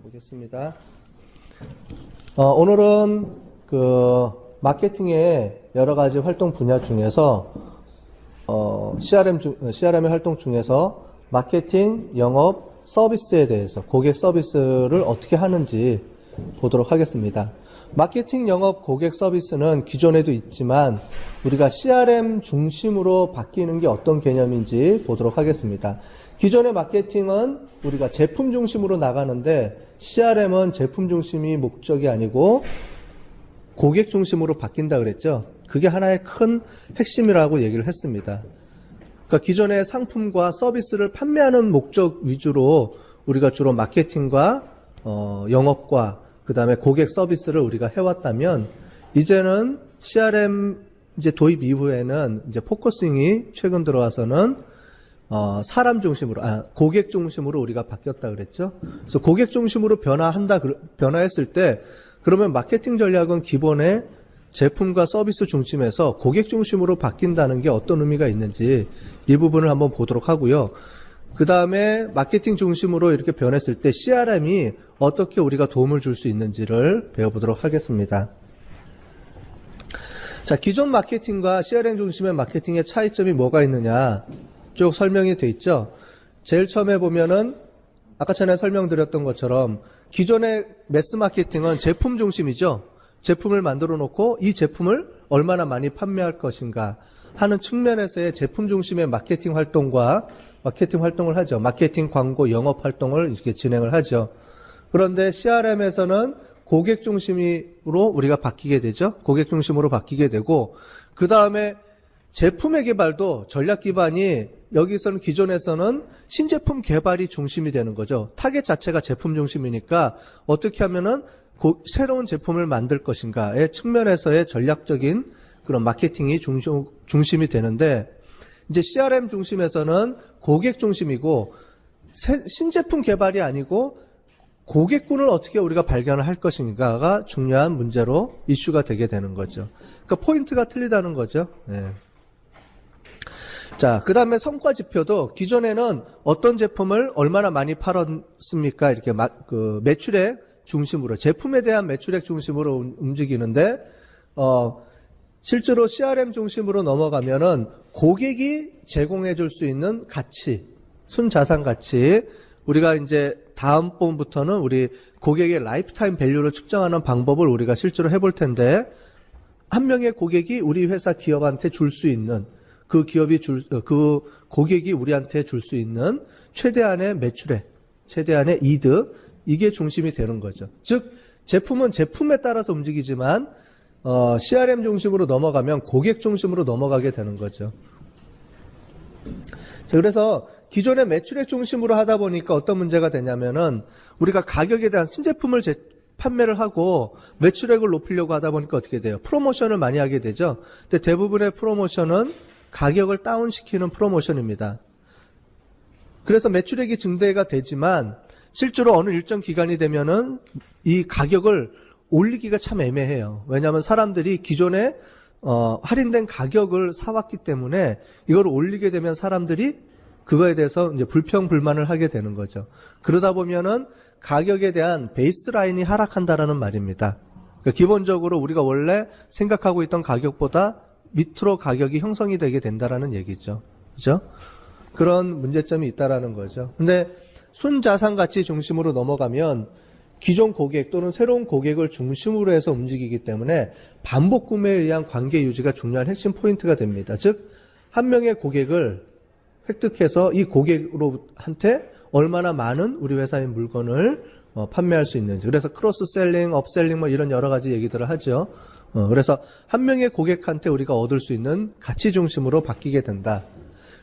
보겠습니다. 오늘은 그 마케팅의 여러 가지 활동 분야 중에서 CRM의 활동 중에서 마케팅, 영업, 서비스에 대해서 고객 서비스를 어떻게 하는지 보도록 하겠습니다. 마케팅, 영업, 고객 서비스는 기존에도 있지만 우리가 CRM 중심으로 바뀌는 게 어떤 개념인지 보도록 하겠습니다. 기존의 마케팅은 우리가 제품 중심으로 나가는데 CRM은 제품 중심이 목적이 아니고 고객 중심으로 바뀐다 그랬죠. 그게 하나의 큰 핵심이라고 얘기를 했습니다. 그러니까 기존의 상품과 서비스를 판매하는 목적 위주로 우리가 주로 마케팅과 영업과 그 다음에 고객 서비스를 우리가 해왔다면 이제는 CRM 이제 도입 이후에는 이제 포커싱이 최근 들어와서는 사람 중심으로, 고객 중심으로 우리가 바뀌었다 그랬죠. 그래서 고객 중심으로 변화했을 때 그러면 마케팅 전략은 기본에 제품과 서비스 중심에서 고객 중심으로 바뀐다는 게 어떤 의미가 있는지 이 부분을 한번 보도록 하고요. 그 다음에 마케팅 중심으로 이렇게 변했을 때 CRM이 어떻게 우리가 도움을 줄 수 있는지를 배워보도록 하겠습니다. 자, 기존 마케팅과 CRM 중심의 마케팅의 차이점이 뭐가 있느냐 쭉 설명이 돼 있죠. 제일 처음에 보면은 아까 전에 설명드렸던 것처럼 기존의 매스 마케팅은 제품 중심이죠. 제품을 만들어 놓고 이 제품을 얼마나 많이 판매할 것인가 하는 측면에서의 제품 중심의 마케팅 활동을 하죠. 마케팅, 광고, 영업 활동을 이렇게 진행을 하죠. 그런데 CRM에서는 고객 중심으로 우리가 바뀌게 되죠. 고객 중심으로 바뀌게 되고 그 다음에 제품의 개발도 전략 기반이 여기서는 기존에서는 신제품 개발이 중심이 되는 거죠. 타겟 자체가 제품 중심이니까 어떻게 하면은 새로운 제품을 만들 것인가의 측면에서의 전략적인 그런 마케팅이 중심이 되는데 이제 CRM 중심에서는 고객 중심이고 신제품 개발이 아니고 고객군을 어떻게 우리가 발견을 할 것인가가 중요한 문제로 이슈가 되게 되는 거죠. 그러니까 포인트가 틀리다는 거죠. 네. 자, 그 다음에 성과 지표도 기존에는 어떤 제품을 얼마나 많이 팔았습니까? 이렇게 매출액 중심으로, 제품에 대한 매출액 중심으로 움직이는데, 실제로 CRM 중심으로 넘어가면은 고객이 제공해 줄 수 있는 가치, 순자산 가치, 우리가 이제 다음번부터는 우리 고객의 라이프타임 밸류를 측정하는 방법을 우리가 실제로 해볼 텐데, 한 명의 고객이 우리 회사 기업한테 줄 수 있는 그 고객이 우리한테 줄 수 있는 최대한의 매출액, 최대한의 이득, 이게 중심이 되는 거죠. 즉, 제품은 제품에 따라서 움직이지만, CRM 중심으로 넘어가면 고객 중심으로 넘어가게 되는 거죠. 자, 그래서 기존의 매출액 중심으로 하다 보니까 어떤 문제가 되냐면은, 우리가 가격에 대한 신제품을 판매를 하고 매출액을 높이려고 하다 보니까 어떻게 돼요? 프로모션을 많이 하게 되죠. 근데 대부분의 프로모션은 가격을 다운시키는 프로모션입니다. 그래서 매출액이 증대가 되지만 실제로 어느 일정 기간이 되면은 이 가격을 올리기가 참 애매해요. 왜냐하면 사람들이 기존에 할인된 가격을 사왔기 때문에 이걸 올리게 되면 사람들이 그거에 대해서 이제 불평불만을 하게 되는 거죠. 그러다 보면은 가격에 대한 베이스라인이 하락한다라는 말입니다. 그러니까 기본적으로 우리가 원래 생각하고 있던 가격보다 밑으로 가격이 형성이 되게 된다라는 얘기죠. 그죠? 그런 문제점이 있다라는 거죠. 근데 순자산 가치 중심으로 넘어가면 기존 고객 또는 새로운 고객을 중심으로 해서 움직이기 때문에 반복 구매에 의한 관계 유지가 중요한 핵심 포인트가 됩니다. 즉, 한 명의 고객을 획득해서 이 고객한테 얼마나 많은 우리 회사의 물건을 판매할 수 있는지. 그래서 크로스셀링, 업셀링 뭐 이런 여러 가지 얘기들을 하죠. 그래서 한 명의 고객한테 우리가 얻을 수 있는 가치 중심으로 바뀌게 된다.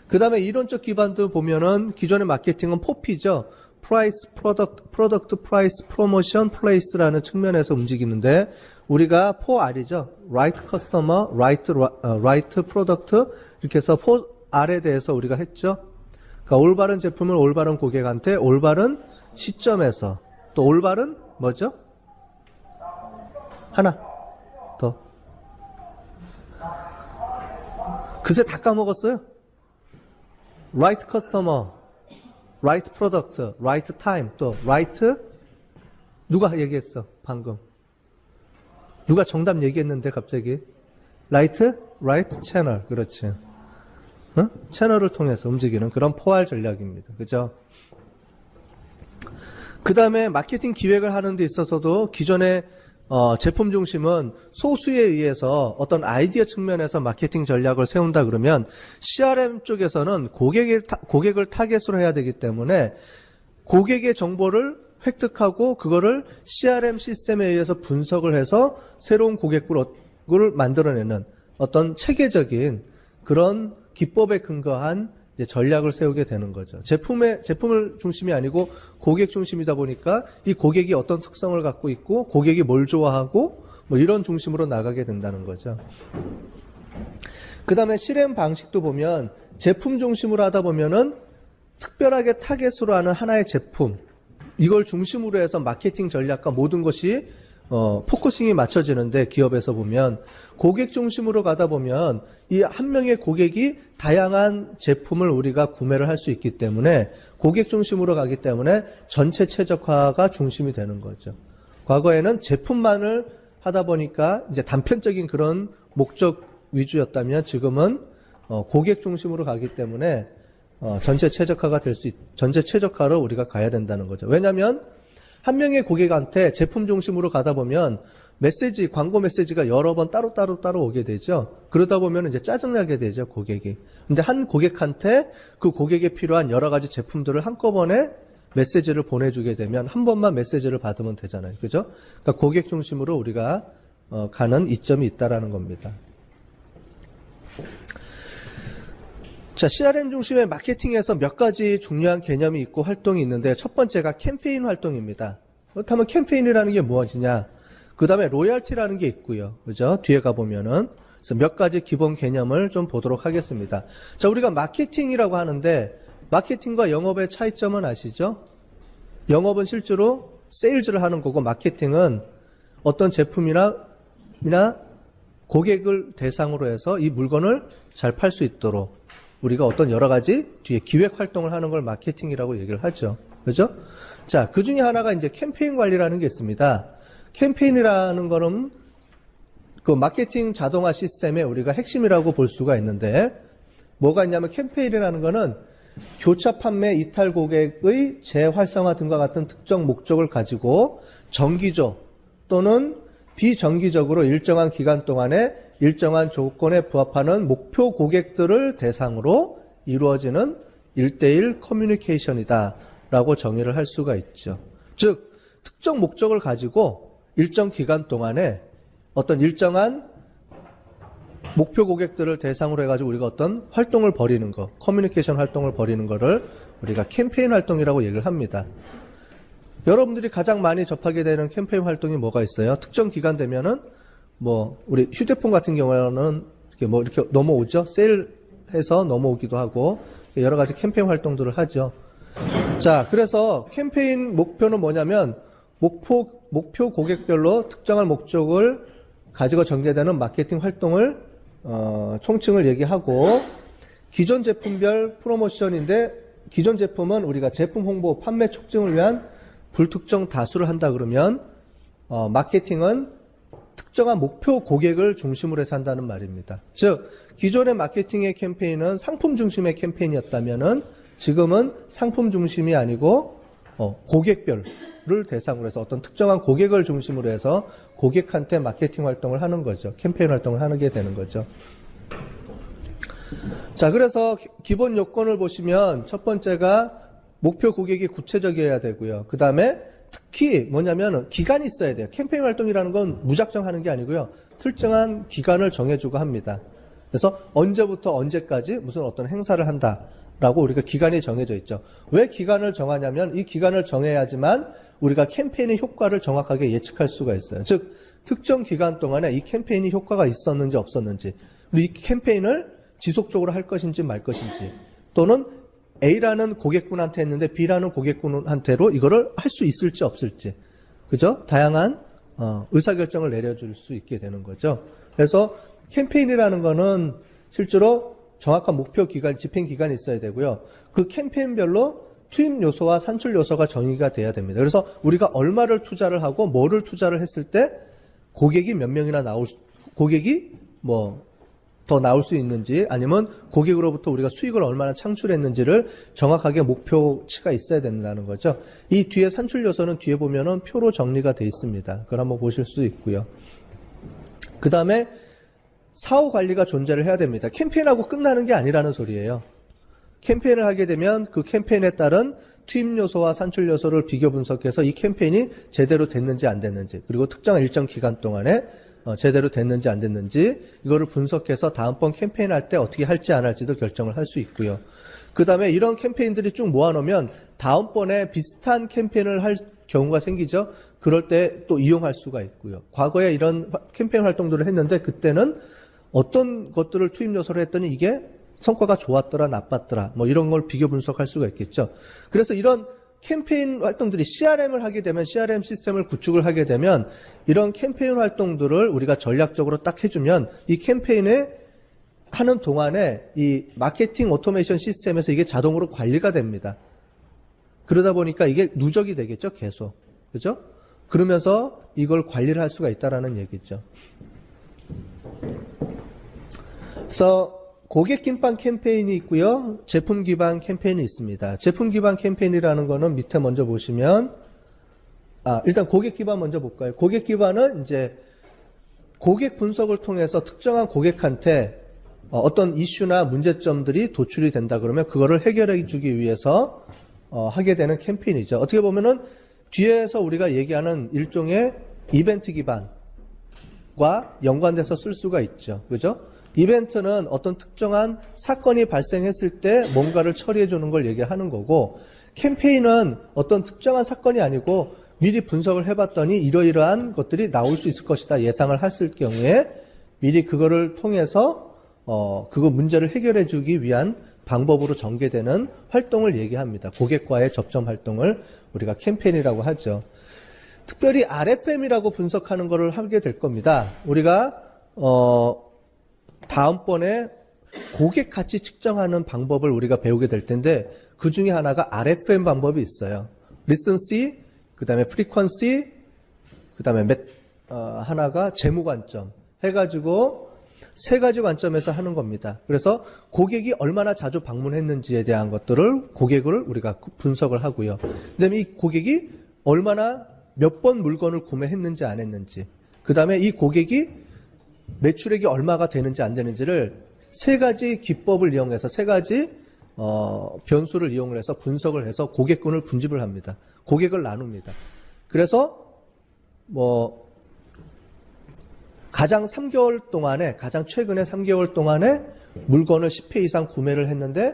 그 다음에 이론적 기반도 보면은 기존의 마케팅은 포피죠. 프라이스, 프로덕트, 프라이스, 프로모션, 플레이스라는 측면에서 움직이는데 우리가 4R이죠. right customer, right product 이렇게 해서 4R에 대해서 우리가 했죠. 그러니까 올바른 제품을 올바른 고객한테 올바른 시점에서 또 올바른 뭐죠? 하나 더. 그새 다 까먹었어요. right customer, right product, right time, 또 right 누가 얘기했어? 방금. 누가 정답 얘기했는데 갑자기? 라이트? 라이트 채널. 그렇지. 어? 채널을 통해서 움직이는 그런 포괄 전략입니다. 그죠? 그 다음에 마케팅 기획을 하는 데 있어서도 기존의 제품 중심은 소수에 의해서 어떤 아이디어 측면에서 마케팅 전략을 세운다 그러면 CRM 쪽에서는 고객을 타겟으로 해야 되기 때문에 고객의 정보를 획득하고 그거를 CRM 시스템에 의해서 분석을 해서 새로운 고객을 만들어내는 어떤 체계적인 그런 기법에 근거한 이제 전략을 세우게 되는 거죠. 제품을 중심이 아니고 고객 중심이다 보니까 이 고객이 어떤 특성을 갖고 있고 고객이 뭘 좋아하고 뭐 이런 중심으로 나가게 된다는 거죠. 그 다음에 실행 방식도 보면 제품 중심으로 하다 보면은 특별하게 타겟으로 하는 하나의 제품, 이걸 중심으로 해서 마케팅 전략과 모든 것이 포커싱이 맞춰지는데 기업에서 보면 고객 중심으로 가다 보면 이 한 명의 고객이 다양한 제품을 우리가 구매를 할 수 있기 때문에 고객 중심으로 가기 때문에 전체 최적화가 중심이 되는 거죠. 과거에는 제품만을 하다 보니까 이제 단편적인 그런 목적 위주였다면 지금은 고객 중심으로 가기 때문에 전체 최적화로 우리가 가야 된다는 거죠. 왜냐하면 한 명의 고객한테 제품 중심으로 가다 보면 광고 메시지가 여러 번 따로 오게 되죠. 그러다 보면 이제 짜증나게 되죠, 고객이. 근데 한 고객한테 그 고객에 필요한 여러 가지 제품들을 한꺼번에 메시지를 보내주게 되면 한 번만 메시지를 받으면 되잖아요. 그죠? 그러니까 고객 중심으로 우리가 가는 이점이 있다라는 겁니다. 자, CRM 중심의 마케팅에서 몇 가지 중요한 개념이 있고 활동이 있는데 첫 번째가 캠페인 활동입니다. 그렇다면 캠페인이라는 게 무엇이냐? 그 다음에 로열티라는 게 있고요. 그죠? 뒤에 가보면은. 그래서 몇 가지 기본 개념을 좀 보도록 하겠습니다. 자, 우리가 마케팅이라고 하는데 마케팅과 영업의 차이점은 아시죠? 영업은 실제로 세일즈를 하는 거고 마케팅은 어떤 제품이나 고객을 대상으로 해서 이 물건을 잘 팔 수 있도록 우리가 어떤 여러 가지 뒤에 기획 활동을 하는 걸 마케팅이라고 얘기를 하죠. 그죠? 자, 그 중에 하나가 이제 캠페인 관리라는 게 있습니다. 캠페인이라는 거는 그 마케팅 자동화 시스템의 우리가 핵심이라고 볼 수가 있는데 뭐가 있냐면 캠페인이라는 거는 교차 판매 이탈 고객의 재활성화 등과 같은 특정 목적을 가지고 정기적 또는 비정기적으로 일정한 기간 동안에 일정한 조건에 부합하는 목표 고객들을 대상으로 이루어지는 1:1 커뮤니케이션이다 라고 정의를 할 수가 있죠. 즉 특정 목적을 가지고 일정 기간 동안에 어떤 일정한 목표 고객들을 대상으로 해가지고 우리가 어떤 활동을 벌이는 거, 커뮤니케이션 활동을 벌이는 거를 우리가 캠페인 활동이라고 얘기를 합니다. 여러분들이 가장 많이 접하게 되는 캠페인 활동이 뭐가 있어요? 특정 기간 되면은 우리 휴대폰 같은 경우에는 이렇게 넘어오죠? 세일해서 넘어오기도 하고 여러 가지 캠페인 활동들을 하죠. 자, 그래서 캠페인 목표는 뭐냐면 목표 고객별로 특정한 목적을 가지고 전개되는 마케팅 활동을 총칭을 얘기하고 기존 제품별 프로모션인데 기존 제품은 우리가 제품 홍보, 판매 촉진을 위한 불특정 다수를 한다 그러면 마케팅은 특정한 목표 고객을 중심으로 해서 한다는 말입니다. 즉 기존의 마케팅의 캠페인은 상품 중심의 캠페인이었다면은 지금은 상품 중심이 아니고 고객별을 대상으로 해서 어떤 특정한 고객을 중심으로 해서 고객한테 마케팅 활동을 하는 거죠. 캠페인 활동을 하게 되는 거죠. 자, 그래서 기본 요건을 보시면 첫 번째가 목표 고객이 구체적이어야 되고요. 그 다음에 특히 뭐냐면 기간이 있어야 돼요. 캠페인 활동이라는 건 무작정 하는 게 아니고요. 특정한 기간을 정해주고 합니다. 그래서 언제부터 언제까지 무슨 어떤 행사를 한다라고 우리가 기간이 정해져 있죠. 왜 기간을 정하냐면 이 기간을 정해야지만 우리가 캠페인의 효과를 정확하게 예측할 수가 있어요. 즉 특정 기간 동안에 이 캠페인이 효과가 있었는지 없었는지, 이 캠페인을 지속적으로 할 것인지 말 것인지, 또는 A라는 고객군한테 했는데 B라는 고객군한테로 이거를 할 수 있을지 없을지, 그죠? 다양한 의사결정을 내려줄 수 있게 되는 거죠. 그래서 캠페인이라는 거는 실제로 정확한 목표 기간, 집행 기간이 있어야 되고요. 그 캠페인별로 투입 요소와 산출 요소가 정의가 돼야 됩니다. 그래서 우리가 얼마를 투자를 하고 뭐를 투자를 했을 때 고객이 몇 명이나 고객이 뭐 더 나올 수 있는지 아니면 고객으로부터 우리가 수익을 얼마나 창출했는지를 정확하게 목표치가 있어야 된다는 거죠. 이 뒤에 산출 요소는 뒤에 보면은 표로 정리가 돼 있습니다. 그걸 한번 보실 수 있고요. 그 다음에 사후 관리가 존재를 해야 됩니다. 캠페인하고 끝나는 게 아니라는 소리예요. 캠페인을 하게 되면 그 캠페인에 따른 투입 요소와 산출 요소를 비교 분석해서 이 캠페인이 제대로 됐는지 안 됐는지, 그리고 특정한 일정 기간 동안에 제대로 됐는지 안 됐는지 이거를 분석해서 다음번 캠페인 할 때 어떻게 할지 안 할지도 결정을 할 수 있고요. 그 다음에 이런 캠페인들이 쭉 모아놓으면 다음번에 비슷한 캠페인을 할 경우가 생기죠. 그럴 때 또 이용할 수가 있고요. 과거에 이런 캠페인 활동들을 했는데 그때는 어떤 것들을 투입 요소로 했더니 이게 성과가 좋았더라 나빴더라 뭐 이런 걸 비교 분석할 수가 있겠죠. 그래서 이런 캠페인 활동들이 CRM을 하게 되면 CRM 시스템을 구축을 하게 되면 이런 캠페인 활동들을 우리가 전략적으로 딱 해주면 이 캠페인에 하는 동안에 이 마케팅 오토메이션 시스템에서 이게 자동으로 관리가 됩니다. 그러다 보니까 이게 누적이 되겠죠, 계속. 그죠? 그러면서 이걸 관리를 할 수가 있다라는 얘기죠. 그래서 고객 기반 캠페인이 있고요. 제품 기반 캠페인이 있습니다. 제품 기반 캠페인이라는 거는 밑에 먼저 보시면 일단 고객 기반 먼저 볼까요? 고객 기반은 이제 고객 분석을 통해서 특정한 고객한테 어떤 이슈나 문제점들이 도출이 된다 그러면 그거를 해결해 주기 위해서 하게 되는 캠페인이죠. 어떻게 보면은 뒤에서 우리가 얘기하는 일종의 이벤트 기반과 연관돼서 쓸 수가 있죠. 그죠? 이벤트는 어떤 특정한 사건이 발생했을 때 뭔가를 처리해 주는 걸 얘기하는 거고, 캠페인은 어떤 특정한 사건이 아니고 미리 분석을 해봤더니 이러이러한 것들이 나올 수 있을 것이다 예상을 했을 경우에 미리 그거를 통해서 그거 문제를 해결해 주기 위한 방법으로 전개되는 활동을 얘기합니다. 고객과의 접점 활동을 우리가 캠페인이라고 하죠. 특별히 RFM이라고 분석하는 거를 하게 될 겁니다. 우리가 다음번에 고객 가치 측정하는 방법을 우리가 배우게 될 텐데 그 중에 하나가 RFM 방법이 있어요. 리선시, 그 다음에 프리퀀시, 그 다음에 하나가 재무 관점 해가지고 세 가지 관점에서 하는 겁니다. 그래서 고객이 얼마나 자주 방문했는지에 대한 것들을 고객을 우리가 분석을 하고요. 그 다음에 이 고객이 얼마나 몇 번 물건을 구매했는지 안 했는지, 그 다음에 이 고객이 매출액이 얼마가 되는지 안 되는지를 세 가지 기법을 이용해서 세 가지 변수를 이용을 해서 분석을 해서 고객군을 분집을 합니다. 고객을 나눕니다. 그래서 가장 최근에 3개월 동안에 물건을 10회 이상 구매를 했는데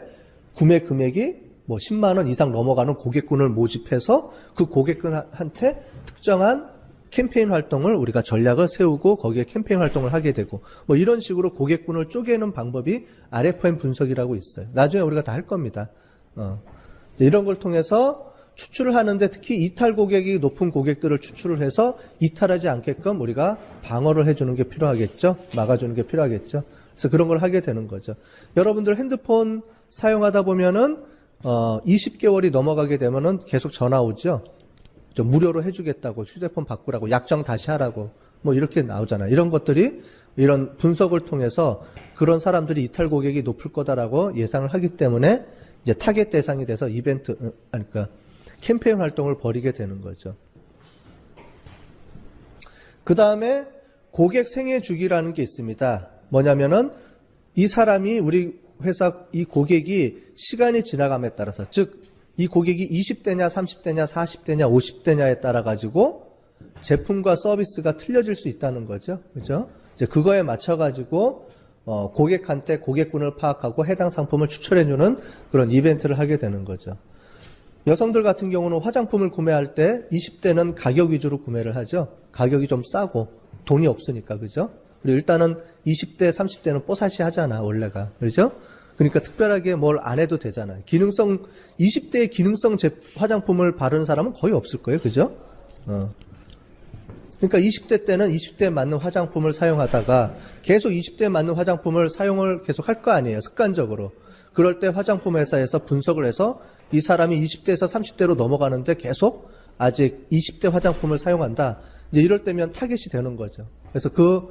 구매 금액이 10만 원 이상 넘어가는 고객군을 모집해서 그 고객군한테 특정한 캠페인 활동을 우리가 전략을 세우고 거기에 캠페인 활동을 하게 되고 이런 식으로 고객군을 쪼개는 방법이 RFM 분석이라고 있어요. 나중에 우리가 다 할 겁니다. 이런 걸 통해서 추출을 하는데 특히 이탈 고객이 높은 고객들을 추출을 해서 이탈하지 않게끔 우리가 방어를 해주는 게 필요하겠죠. 막아주는 게 필요하겠죠. 그래서 그런 걸 하게 되는 거죠. 여러분들 핸드폰 사용하다 보면은 20개월이 넘어가게 되면은 계속 전화 오죠. 무료로 해주겠다고, 휴대폰 바꾸라고, 약정 다시 하라고, 이렇게 나오잖아요. 이런 것들이, 이런 분석을 통해서 그런 사람들이 이탈 고객이 높을 거다라고 예상을 하기 때문에 이제 타겟 대상이 돼서 그러니까 캠페인 활동을 벌이게 되는 거죠. 그 다음에 고객 생애 주기라는 게 있습니다. 뭐냐면은 이 사람이 우리 회사 이 고객이 시간이 지나감에 따라서, 즉 이 고객이 20대냐 30대냐 40대냐 50대냐에 따라 가지고 제품과 서비스가 틀려질 수 있다는 거죠. 그죠? 이제 그거에 맞춰 가지고 고객한테 고객군을 파악하고 해당 상품을 추천해 주는 그런 이벤트를 하게 되는 거죠. 여성들 같은 경우는 화장품을 구매할 때 20대는 가격 위주로 구매를 하죠. 가격이 좀 싸고 돈이 없으니까. 그죠? 그리고 일단은 20대 30대는 뽀사시 하잖아 원래가. 그렇죠? 그러니까 특별하게 뭘 안 해도 되잖아요. 20대의 기능성 화장품을 바르는 사람은 거의 없을 거예요. 그죠? 그러니까 20대 때는 20대에 맞는 화장품을 사용하다가 계속 20대에 맞는 화장품을 사용을 계속 할 거 아니에요. 습관적으로. 그럴 때 화장품 회사에서 분석을 해서 이 사람이 20대에서 30대로 넘어가는데 계속 아직 20대 화장품을 사용한다. 이제 이럴 때면 타겟이 되는 거죠. 그래서 그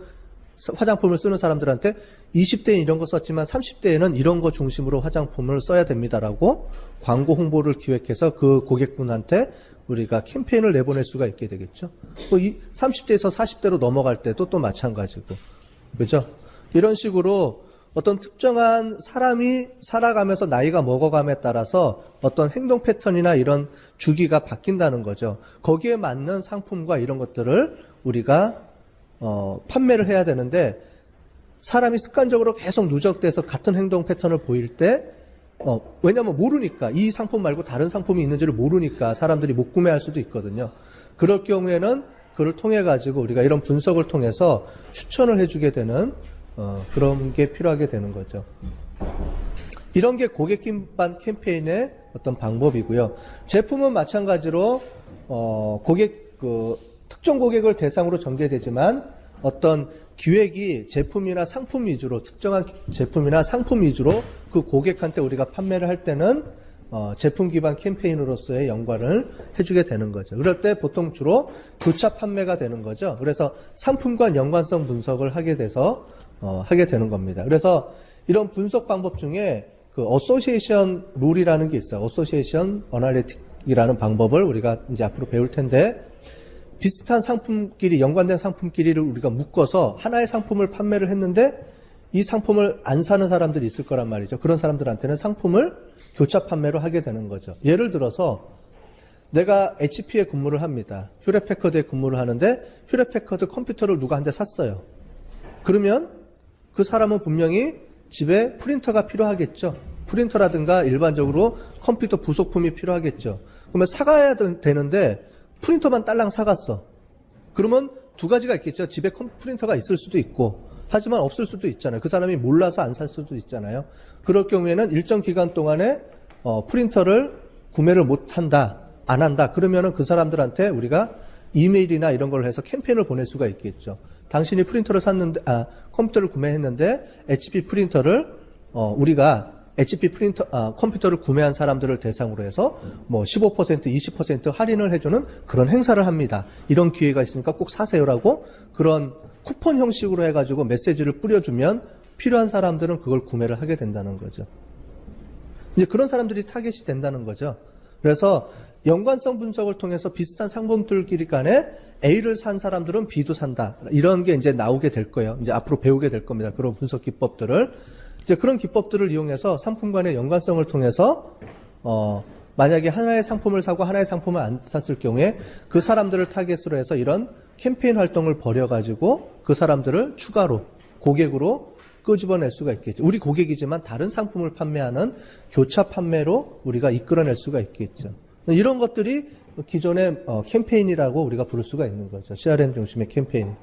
화장품을 쓰는 사람들한테 20대에 이런 거 썼지만 30대에는 이런 거 중심으로 화장품을 써야 됩니다라고 광고 홍보를 기획해서 그 고객분한테 우리가 캠페인을 내보낼 수가 있게 되겠죠. 또 이 30대에서 40대로 넘어갈 때도 또 마찬가지고. 그죠? 이런 식으로 어떤 특정한 사람이 살아가면서 나이가 먹어감에 따라서 어떤 행동 패턴이나 이런 주기가 바뀐다는 거죠. 거기에 맞는 상품과 이런 것들을 우리가 판매를 해야 되는데 사람이 습관적으로 계속 누적돼서 같은 행동 패턴을 보일 때 왜냐하면 모르니까 이 상품 말고 다른 상품이 있는지를 모르니까 사람들이 못 구매할 수도 있거든요. 그럴 경우에는 그걸 통해 가지고 우리가 이런 분석을 통해서 추천을 해주게 되는 그런 게 필요하게 되는 거죠. 이런 게 고객 기반 캠페인의 어떤 방법이고요. 제품은 마찬가지로 특정 고객을 대상으로 전개되지만 어떤 기획이 제품이나 상품 위주로 특정한 제품이나 상품 위주로 그 고객한테 우리가 판매를 할 때는 제품 기반 캠페인으로서의 연관을 해주게 되는 거죠. 그럴 때 보통 주로 교차 판매가 되는 거죠. 그래서 상품과 연관성 분석을 하게 돼서 하게 되는 겁니다. 그래서 이런 분석 방법 중에 그 어소시에이션 룰이라는 게 있어요. 어소시에이션 어널리틱이라는 방법을 우리가 이제 앞으로 배울 텐데 비슷한 상품끼리 연관된 상품끼리를 우리가 묶어서 하나의 상품을 판매를 했는데 이 상품을 안 사는 사람들이 있을 거란 말이죠. 그런 사람들한테는 상품을 교차 판매로 하게 되는 거죠. 예를 들어서 내가 HP에 근무를 합니다. 휴렛패커드에 근무를 하는데 휴렛패커드 컴퓨터를 누가 한 대 샀어요. 그러면 그 사람은 분명히 집에 프린터가 필요하겠죠. 프린터라든가 일반적으로 컴퓨터 부속품이 필요하겠죠. 그러면 사가야 되는데 프린터만 딸랑 사갔어. 그러면 두 가지가 있겠죠. 집에 프린터가 있을 수도 있고 하지만 없을 수도 있잖아요. 그 사람이 몰라서 안 살 수도 있잖아요. 그럴 경우에는 일정 기간 동안에 프린터를 구매를 못한다, 안 한다. 그러면은 그 사람들한테 우리가 이메일이나 이런 걸 해서 캠페인을 보낼 수가 있겠죠. 당신이 프린터를 샀는데, 컴퓨터를 구매했는데 HP 프린터를 우리가 HP 프린터, 컴퓨터를 구매한 사람들을 대상으로 해서 뭐 15%, 20% 할인을 해주는 그런 행사를 합니다. 이런 기회가 있으니까 꼭 사세요라고 그런 쿠폰 형식으로 해가지고 메시지를 뿌려주면 필요한 사람들은 그걸 구매를 하게 된다는 거죠. 이제 그런 사람들이 타겟이 된다는 거죠. 그래서 연관성 분석을 통해서 비슷한 상품들끼리 간에 A를 산 사람들은 B도 산다. 이런 게 이제 나오게 될 거예요. 이제 앞으로 배우게 될 겁니다. 그런 분석 기법들을. 이제 그런 기법들을 이용해서 상품 간의 연관성을 통해서 만약에 하나의 상품을 사고 하나의 상품을 안 샀을 경우에 그 사람들을 타겟으로 해서 이런 캠페인 활동을 벌여가지고 그 사람들을 추가로 고객으로 끄집어낼 수가 있겠죠. 우리 고객이지만 다른 상품을 판매하는 교차 판매로 우리가 이끌어낼 수가 있겠죠. 이런 것들이 기존의 캠페인이라고 우리가 부를 수가 있는 거죠. CRM 중심의 캠페인.